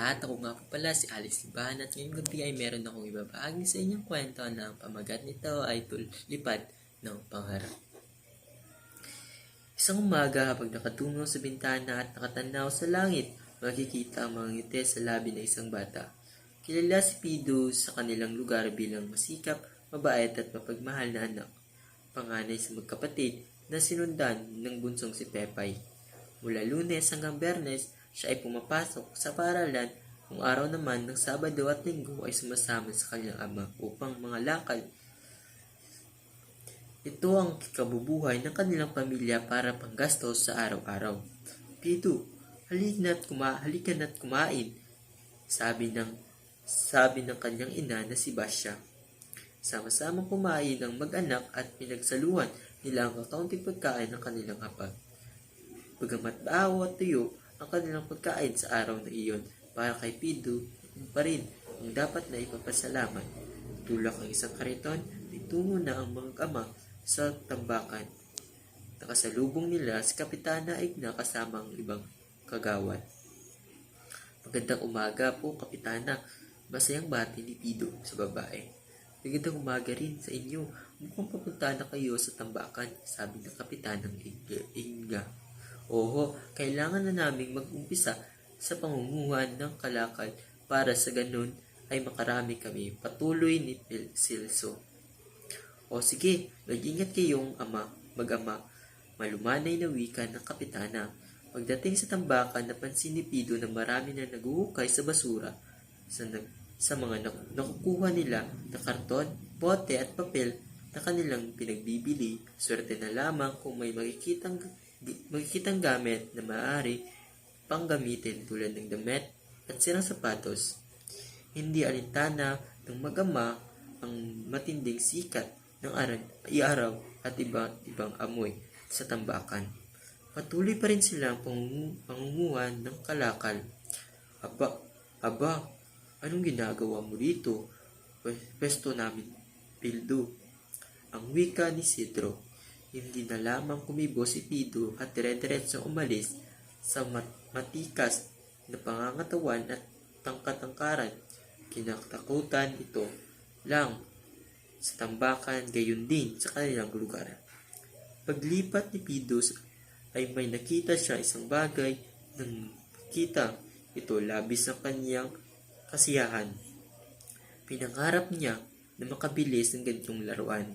At ako nga po pala si Alex Liban at ngayong gabi ay meron akong ibabahagi sa inyong kwento na ang pamagat nito ay lipad ng pangarap. Isang umaga habang nakatungo sa bintana at nakatanaw sa langit, makikita ang mga ngiti sa labi ng isang bata. Kilala si Pido sa kanilang lugar bilang masikap, mabait at mapagmahal na anak. Panganay sa magkapatid na sinundan ng bunsong si Pepay. Mula Lunes hanggang Biyernes, siya ay pumapasok sa paaralan, kung araw naman ng Sabado at Linggo ay sumasama sa kanyang ama upang mga lakad. Ito ang kabubuhay ng kanilang pamilya para panggastos sa araw-araw. Pido, halika na't kumain, sabi ng kanyang ina na si Basya. Sama-sama kumain ang mag-anak at pinagsaluhan nila ang kakaunting pagkain ng kanilang hapag. Bagamat baho at tuyo ang kanilang pagkain sa araw na iyon, para kay Pido pa rin ang dapat na ipapasalamat. Tulak ang isang kariton, itungo na ang mga ama sa tambakan. Nakasalubong nila si Kapitana Igna kasama ang ibang kagawad. Magandang umaga po, Kapitana. Masayang bati ni Pido sa babae. Magandang umaga rin sa inyo. Mukhang papunta na kayo sa tambakan, sabi ng Kapitanang Igna. Oho, kailangan na naming mag-umpisa sa pangunguhan ng kalakal para sa ganun ay makarami kami, patuloy ni Silso. O sige, mag-ingat kayong mag-ama, malumanay na wika ng Kapitana. Pagdating sa tambakan, napansin ni Pido na marami na naguhukay sa basura sa mga nakukuha nila na karton, bote at papel na kanilang pinagbibili. Swerte na lamang kung may makikitang gamit na maaari pang gamitin tulad ng damit at sirang sapatos. Hindi alintana ng mag-ama ang matinding sikat ng araw at ibang amoy sa tambakan. Patuloy pa rin silang pangunguhan ng kalakal. Aba, anong ginagawa mo dito? Pwesto namin, Pildo. Ang wika ni Sidro. Hindi na lamang kumibo si Pido at dire-diretsong umalis sa matikas na pangangatawan at tangkatangkaran. Kinatakutan ito lang sa tambakan, gayon din sa kanilang lugar. Paglipat ni Pido ay may nakita siya isang bagay. Nang nakita ito, labis ang kanyang kasiyahan. Pinangarap niya na makabilis ng ganitong laruan.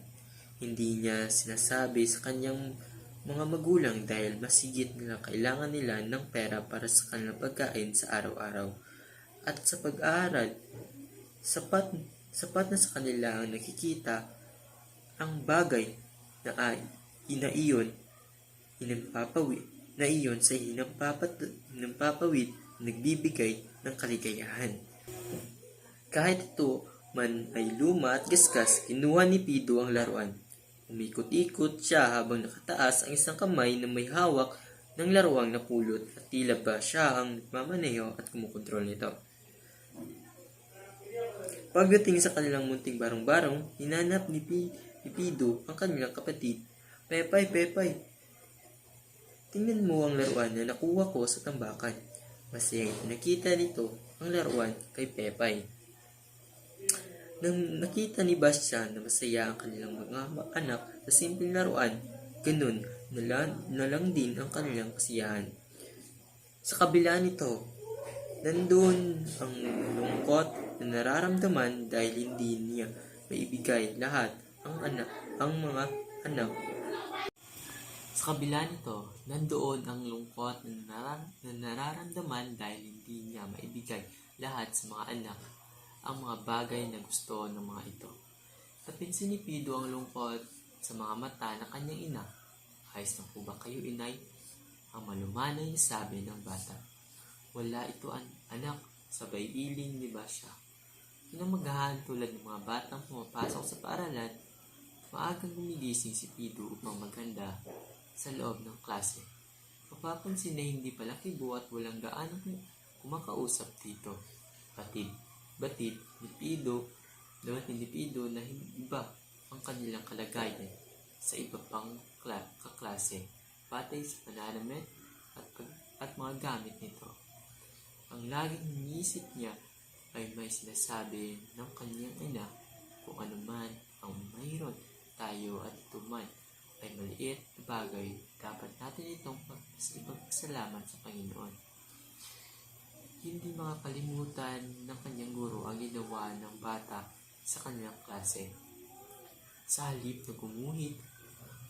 Hindi niya sinasabi sa kanyang mga magulang dahil masigit na kailangan nila ng pera para sa kanilang pagkain sa araw-araw. At sa pag-aaral, sapat na sa kanila ang nakikita ang bagay na iyon sa hinampapawid nagbibigay ng kaligayahan. Kahit ito man ay luma at gasgas, kinuha ni Pido ang laruan. Umikot-ikot siya habang nakataas ang isang kamay na may hawak ng laruang napulot at tila ba siya ang nagmamaneho at kumukontrol nito. Pagdating sa kanilang munting barong-barong, hinanap ni Pido ang kanilang kapatid. Pepay, tingnan mo ang laruan na nakuha ko sa tambakan. Masayang nakita nito ang laruan kay Pepay. Nang nakita ni Basya na masaya ang kanilang mga anak sa simpleng laruan, ganun na lang din ang kanilang kasiyahan. Sa kabila nito, nandun ang lungkot na nararamdaman dahil hindi niya maibigay lahat ang mga anak. Sa kabila nito, nandoon ang lungkot na nararamdaman dahil hindi niya maibigay lahat sa mga anak ang mga bagay na gusto ng mga ito. Napinsin ni Pido ang lungkot sa mga mata ng kanyang ina. Ayos na po ba kayo, inay? Ang malumanay na sabi ng bata. Wala ito, anak, sabay iling ni Basya. Pinamagahan tulad ng mga batang pumapasok sa paaralan, maagang gumigising si Pido upang maghanda sa loob ng klase. Mapapansin na hindi pala kibo at walang gaanong kumakausap dito. Batid ni Pido na iba ang kanilang kalagayan sa iba pang kaklase, patay sa pananamit at mga gamit nito. Ang laging iniisip niya ay may sinasabi ng kanyang ina, kung ano man ang mayroon tayo at ito man ay maliit na bagay, dapat natin itong ipagpasalamat sa Panginoon. Hindi makakalimutan ng kanyang guro ang ginawa ng bata sa kanyang klase. Sa halip na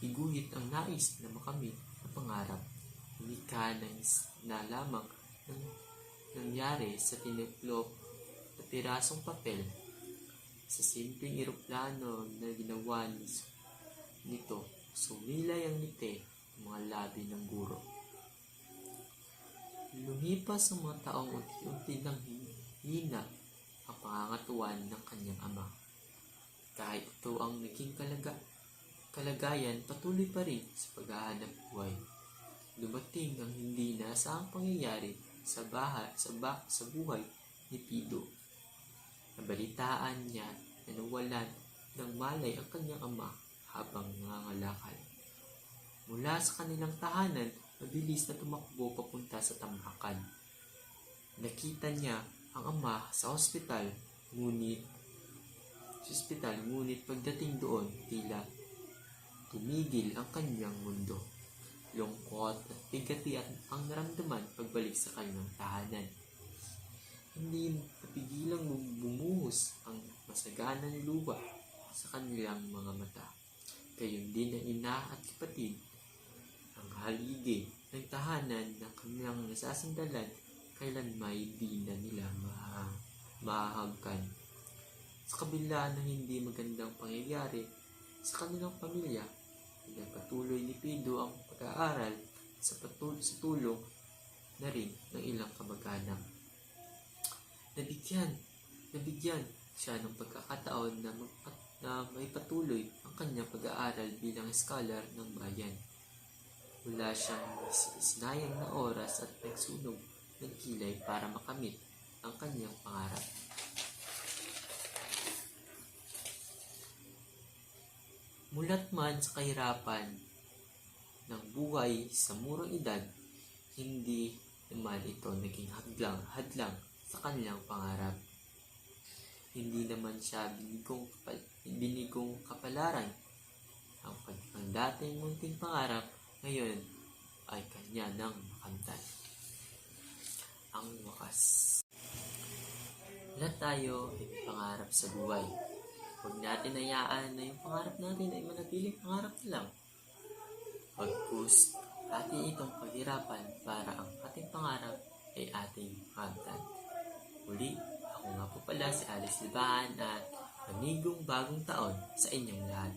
iguhit ang nais na makamit na pangarap, hindi ka na lamang ng nangyari sa tiniklop na pirasong papel. Sa simpleng eroplano na ginawa nito, sumilay ang ngiti ng mga labi ng guro. Lumipas ang mga taong unti-unti nang hina ang pangangatuan ng kanyang ama. Kahit ito ang naging kalagayan, patuloy pa rin sa paghahanap buhay. Dumating ang hindi inaasahang pangyayari sa buhay ni Pido. Nabalitaan niya na nawalan ng malay ang kanyang ama habang nangangalakal. Mula sa kanilang tahanan, mabilis na tumakbo papunta sa tambakan. Nakita niya ang ama sa ospital, ngunit pagdating doon, tila tumigil ang kanyang mundo. Lungkot at bigati ang naramdaman pagbalik sa kanyang tahanan. Hindi napigilang bumuhos ang masaganang luha sa kanilang mga mata. Gayon din ang ina at kapatid. Ang haligi ng tahanan na kanilang nasasandalan, kailanmay di na nila mahagkan. Sa kabila ng hindi magandang pangyayari sa kanilang pamilya, pinagpatuloy ni Pido ang pag-aaral sa tulong na rin ng ilang kamag-anak. Nabigyan siya ng pagkakataon na may patuloy ang kanyang pag-aaral bilang scholar ng bayan. Wala siyang sinayang na oras at nagsunog ng kilay para makamit ang kanyang pangarap. Mulat man sa kahirapan ng buhay sa murang edad, hindi naman ito naging hadlang sa kanilang pangarap. Hindi naman siya binigong kapalaran. Ang dating munting pangarap ngayon ay kanya nang makamtan. Ang wakas. Lahat tayo ay pangarap sa buhay. Huwag natin hayaan na yung pangarap natin ay manatiling pangarap na lang. Pagkus atin itong paghirapan para ang ating pangarap ay ating makamtan. Muli, ako nga po pala si Alice Libahan at manigong bagong taon sa inyong lahat.